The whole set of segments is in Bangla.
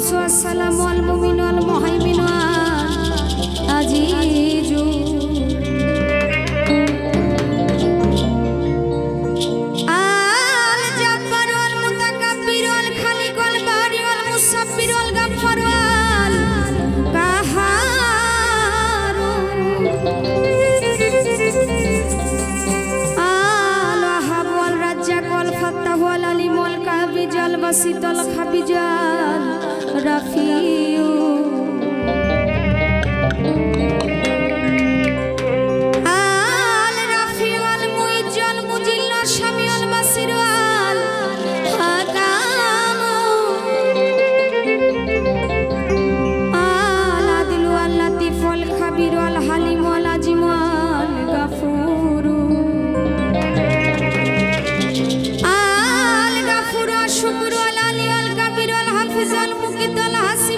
কুদ্দুস আসসালামু আল মুমিন আল মুহাইমিন আজিজু আল জাব্বার আল মুতাকাব্বির আল খালিক আল বারি আল মুসাব্বির আল গাফফার আল কাহার আল ওয়াহাব আল রাজ্জাক আল ফাত্তাহ আল আলিম আল কাবিজ আল বাসিত আল খাবিজ আল রাফিউ আল রাফিউ আল মুইজ আল মুজিল আল শামি আল বাসির আল হাকাম আল আদিল আল লাতিফ আল খাবির আল হালিম আল আজিম আল গাফুর আল গাফুর আল শুকুর আল আলী আল কাবির আল হাফিজ আল মুকিত আল হাসিব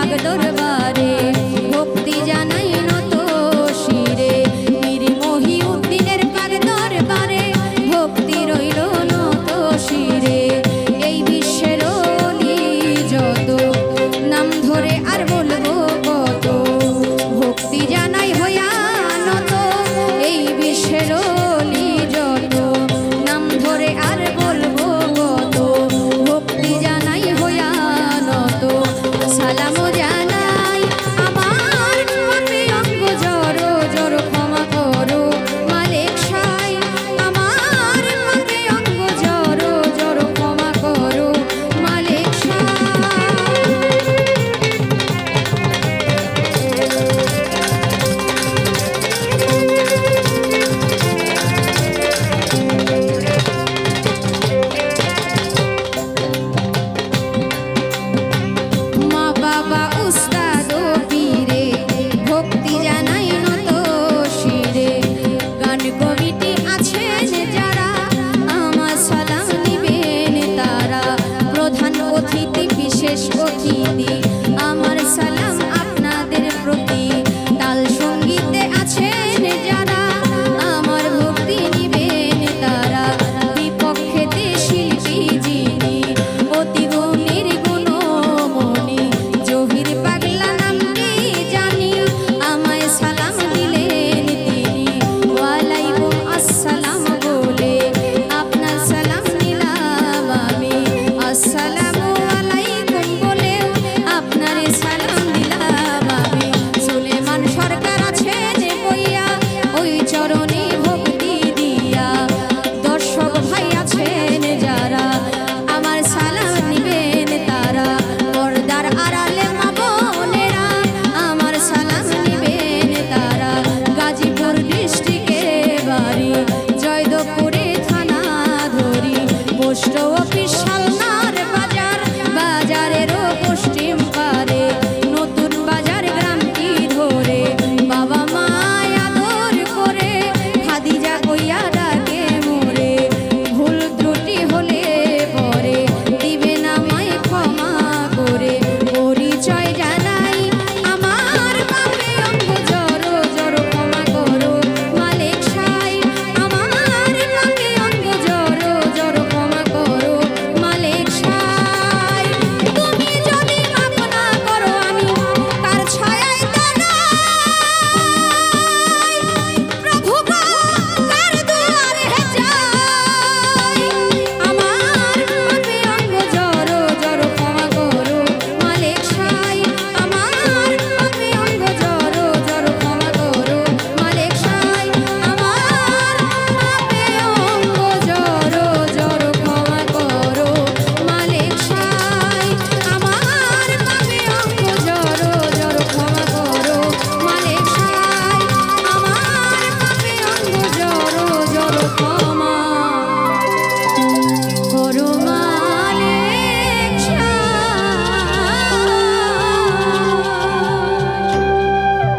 পাক দরবারে ভক্তি জানাই নত শিরে মীর মহিউদ্দিনের পাক দরবারে ভক্তি রইল নত শিরে এই বিশ্বের অলি যত নাম ধরে আর বলবো কত ভক্তি জানাই হইয়া নত এই বিশ্বের অলি যত নাম ধরে আর বলবো কত ভক্তি জানাই হইয়া নত সালাম